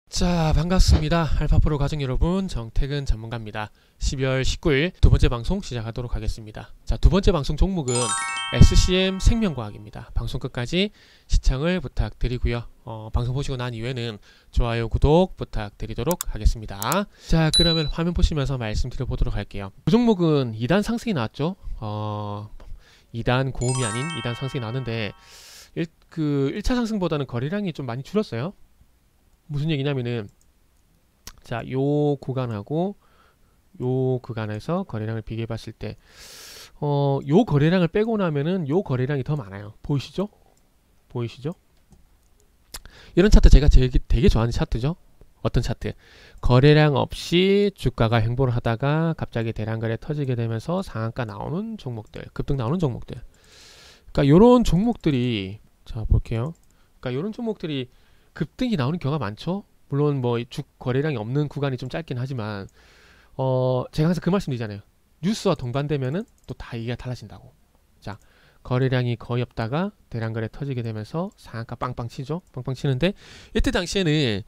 자, 반갑습니다. 알파프로 가족 여러분, 정태근 전문가입니다. 12월 19일 두 번째 방송 시작하도록 하겠습니다. 자, 두 번째 방송 종목은 SCM 생명과학입니다. 방송 끝까지 시청을 부탁드리고요. 방송 보시고 난 이후에는 좋아요, 구독 부탁드리도록 하겠습니다. 자, 그러면 화면 보시면서 말씀드려 보도록 할게요. 그 종목은 2단 상승이 나왔죠. 2단 고음이 아닌 2단 상승이 나왔는데 1차 상승보다는 거래량이 좀 많이 줄었어요. 무슨 얘기냐면은, 자, 요 구간하고 요 구간에서 거래량을 비교해 봤을 때 요 거래량을 빼고 나면은 요 거래량이 더 많아요. 보이시죠? 보이시죠? 이런 차트 제가 되게 좋아하는 차트죠. 어떤 차트? 거래량 없이 주가가 횡보를 하다가 갑자기 대량거래 터지게 되면서 상한가 나오는 종목들, 급등 나오는 종목들. 그러니까 요런 종목들이, 자 볼게요. 그러니까 요런 종목들이 급등이 나오는 경우가 많죠. 물론 뭐 주 거래량이 없는 구간이 좀 짧긴 하지만 제가 항상 그 말씀드리잖아요. 뉴스와 동반되면은 또 다 얘기가 달라진다고. 자, 거래량이 거의 없다가 대량거래 터지게 되면서 상한가 빵빵 치죠. 빵빵 치는데 이때 당시에는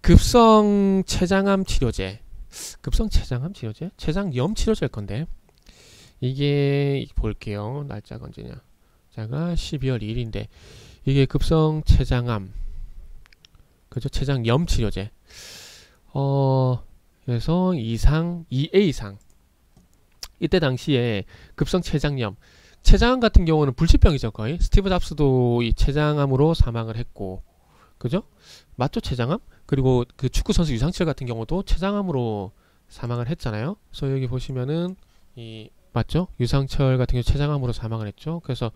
급성 췌장암 치료제, 췌장염 치료제일 건데, 이게 볼게요. 날짜가 언제냐? 자가 12월 2일인데 이게 급성 췌장암, 그죠? 췌장염 치료제. 그래서 2A 이상. 이때 당시에 급성 췌장염. 췌장암 같은 경우는 불치병이죠, 거의. 스티브 잡스도 이 췌장암으로 사망을 했고, 그죠? 맞죠, 췌장암? 그리고 그 축구 선수 유상철 같은 경우도 췌장암으로 사망을 했잖아요. 그래서 여기 보시면은 맞죠? 유상철 같은 경우 췌장암으로 사망을 했죠. 그래서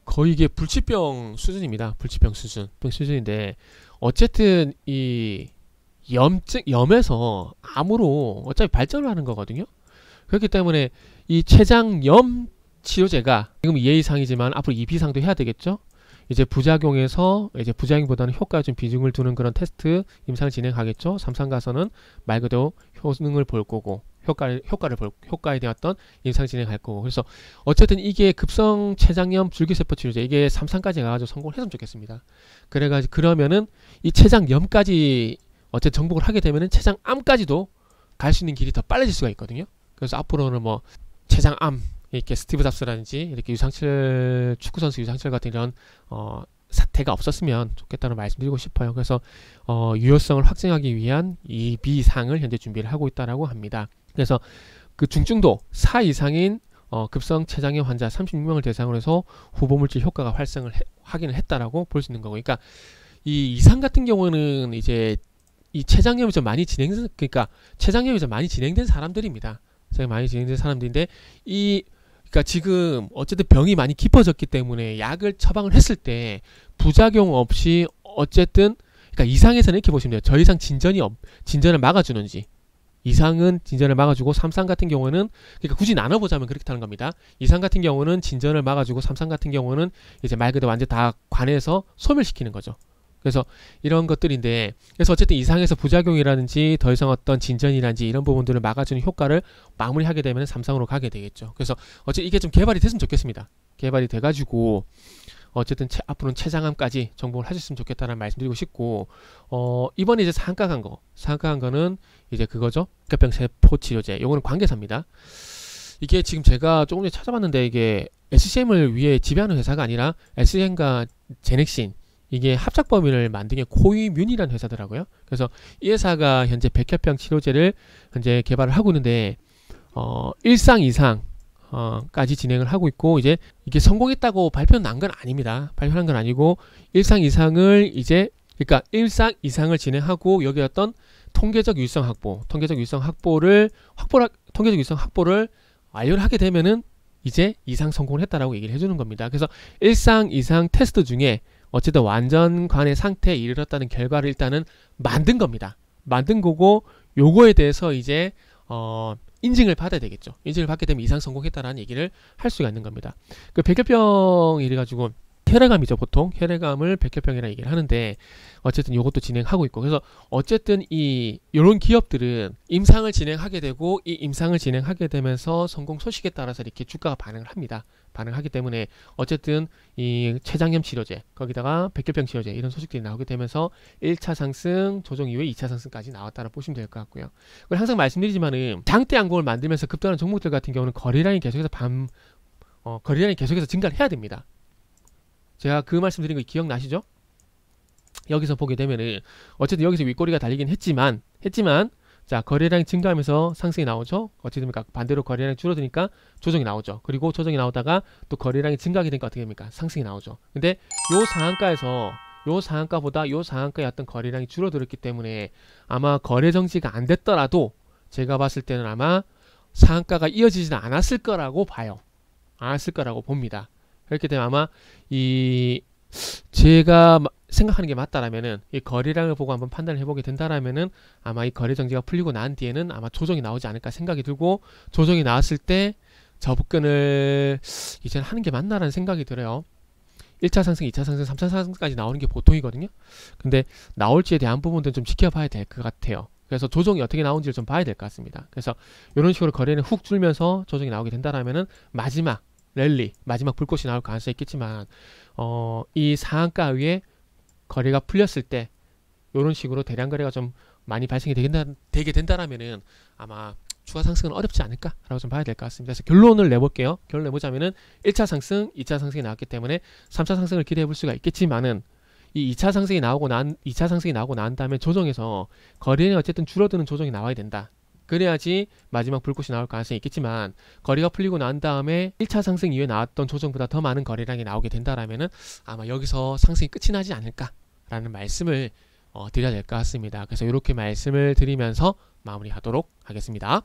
거의 이게 불치병 수준입니다. 불치병 수준인데, 어쨌든 이 염에서 암으로 어차피 발전을 하는 거거든요. 그렇기 때문에 이 췌장염 치료제가 지금 2A 이상이지만 앞으로 2B 이상도 해야 되겠죠. 이제 부작용에서 이제 부작용보다는 효과에 좀 비중을 두는 그런 테스트 임상을 진행하겠죠. 3상 가서는 말 그대로 효능을 볼 거고, 효과에 대한 어떤 임상 진행할 거고. 그래서 어쨌든 이게 급성 췌장염 줄기세포 치료제, 이게 3상까지 가가지고 성공을 했으면 좋겠습니다. 그래가지고 그러면은 이 췌장염까지 어쨌든 정복을 하게 되면은 췌장암까지도 갈 수 있는 길이 더 빨라질 수가 있거든요. 그래서 앞으로는 뭐 췌장암, 이렇게 스티브 잡스라든지 이렇게 유상철, 축구선수 유상철 같은 이런 사태가 없었으면 좋겠다는 말씀드리고 싶어요. 그래서 유효성을 확증하기 위한 2B 상을 현재 준비를 하고 있다라고 합니다. 그래서 그 중증도 4 이상인 급성 췌장염 환자 36명을 대상으로 해서 후보물질 효과가 확인을 했다라고 볼 수 있는 거고. 그러니까 이 이상 같은 경우는 이제 이 췌장염이 좀 많이 진행된 사람들입니다. 많이 진행된 사람들인데, 그러니까 지금 어쨌든 병이 많이 깊어졌기 때문에 약을 처방을 했을 때 부작용 없이 어쨌든, 그러니까 이상에서는 이렇게 보시면 돼요. 더 이상 진전을 막아주는지. 이상은 진전을 막아주고, 3상 같은 경우는, 그러니까 굳이 나눠보자면 그렇게 하는 겁니다. 이상 같은 경우는 진전을 막아주고, 3상 같은 경우는 이제 말 그대로 완전 다 관해서 소멸시키는 거죠. 그래서 이런 것들인데, 그래서 어쨌든 이상에서 부작용이라든지 더 이상 어떤 진전이라든지 이런 부분들을 막아주는 효과를 마무리하게 되면 3상으로 가게 되겠죠. 그래서 어쨌든 이게 좀 개발이 됐으면 좋겠습니다. 개발이 돼가지고 어쨌든 앞으로는 췌장암까지 정복을 하셨으면 좋겠다는 말씀드리고 싶고, 이번에 이제 상한가 간 거는 이제 그거죠. 결병 세포 치료제. 요거는 관계사입니다. 이게 지금 제가 조금 전에 찾아봤는데, 이게 SCM을 위해 지배하는 회사가 아니라 SCM과 제넥신, 이게 합작 범위를 만든 게 코이뮨이라는 회사더라고요. 그래서 이 회사가 현재 백혈병 치료제를 현재 개발을 하고 있는데, 1상, 2상 까지 진행을 하고 있고, 이제 이게 성공했다고 발표는 난 건 아닙니다. 발표한 건 아니고 1상, 2상을 이제, 그러니까 1상, 2상을 진행하고 여기 어떤 통계적 유의성 확보를 완료를 하게 되면은 이제 2상 성공을 했다라고 얘기를 해주는 겁니다. 그래서 1상, 2상 테스트 중에 어쨌든 완전관의 상태에 이르렀다는 결과를 일단은 만든 겁니다. 만든 거고, 요거에 대해서 이제 인증을 받아야 되겠죠. 인증을 받게 되면 이상 성공했다라는 얘기를 할 수가 있는 겁니다. 그 백혈병 이래가지고 혈액암이죠. 보통 혈액암을 백혈병이라는 얘기를 하는데 어쨌든 이것도 진행하고 있고, 그래서 어쨌든 이런 기업들은 임상을 진행하게 되고, 이 임상을 진행하게 되면서 성공 소식에 따라서 이렇게 주가가 반응을 합니다. 반응하기 때문에 어쨌든 이 췌장염 치료제, 거기다가 백혈병 치료제 이런 소식들이 나오게 되면서 1차 상승 조정 이후에 2차 상승까지 나왔다고 보시면 될 것 같고요. 그리고 항상 말씀드리지만은 장대 양봉을 만들면서 급등하는 종목들 같은 경우는 거래량이 계속해서 거래량이 계속해서 증가를 해야 됩니다. 제가 그 말씀드린 거 기억나시죠? 여기서 보게 되면은 어쨌든 여기서 윗꼬리가 달리긴 했지만 자, 거래량이 증가하면서 상승이 나오죠. 어찌 됩니까? 반대로 거래량이 줄어드니까 조정이 나오죠. 그리고 조정이 나오다가 또 거래량이 증가하게 되니까 어떻게 됩니까? 상승이 나오죠. 근데 요 상한가에서 요 상한가보다 요 상한가의 어떤 거래량이 줄어들었기 때문에 아마 거래 정지가 안 됐더라도 제가 봤을 때는 아마 상한가가 이어지지는 않았을 거라고 봐요. 않았을 거라고 봅니다. 그렇게 되면 아마 제가 생각하는 게 맞다라면은 이 거래량을 보고 한번 판단을 해보게 된다라면은 아마 이 거래 정지가 풀리고 난 뒤에는 아마 조정이 나오지 않을까 생각이 들고, 조정이 나왔을 때 접근을 이제는 하는 게 맞나라는 생각이 들어요. 1차 상승, 2차 상승, 3차 상승까지 나오는 게 보통이거든요. 근데 나올지에 대한 부분들은 좀 지켜봐야 될 것 같아요. 그래서 조정이 어떻게 나오는지를 좀 봐야 될 것 같습니다. 그래서 이런 식으로 거래는 훅 줄면서 조정이 나오게 된다라면은 마지막 랠리, 마지막 불꽃이 나올 가능성이 있겠지만 이 상한가 위에 거래가 풀렸을 때 이런 식으로 대량 거래가 좀 많이 발생이 되게 된다라면은 아마 추가 상승은 어렵지 않을까라고 좀 봐야 될 것 같습니다. 그래서 결론을 내볼게요. 결론 내보자면은 1차 상승, 2차 상승이 나왔기 때문에 3차 상승을 기대해 볼 수가 있겠지만은 이 2차 상승이 나오고 난 다음에 조정에서 거래는 어쨌든 줄어드는 조정이 나와야 된다. 그래야지 마지막 불꽃이 나올 가능성이 있겠지만, 거래가 풀리고 난 다음에 1차 상승 이후에 나왔던 조정보다 더 많은 거래량이 나오게 된다라면은 아마 여기서 상승이 끝이 나지 않을까라는 말씀을 드려야 될 것 같습니다. 그래서 이렇게 말씀을 드리면서 마무리하도록 하겠습니다.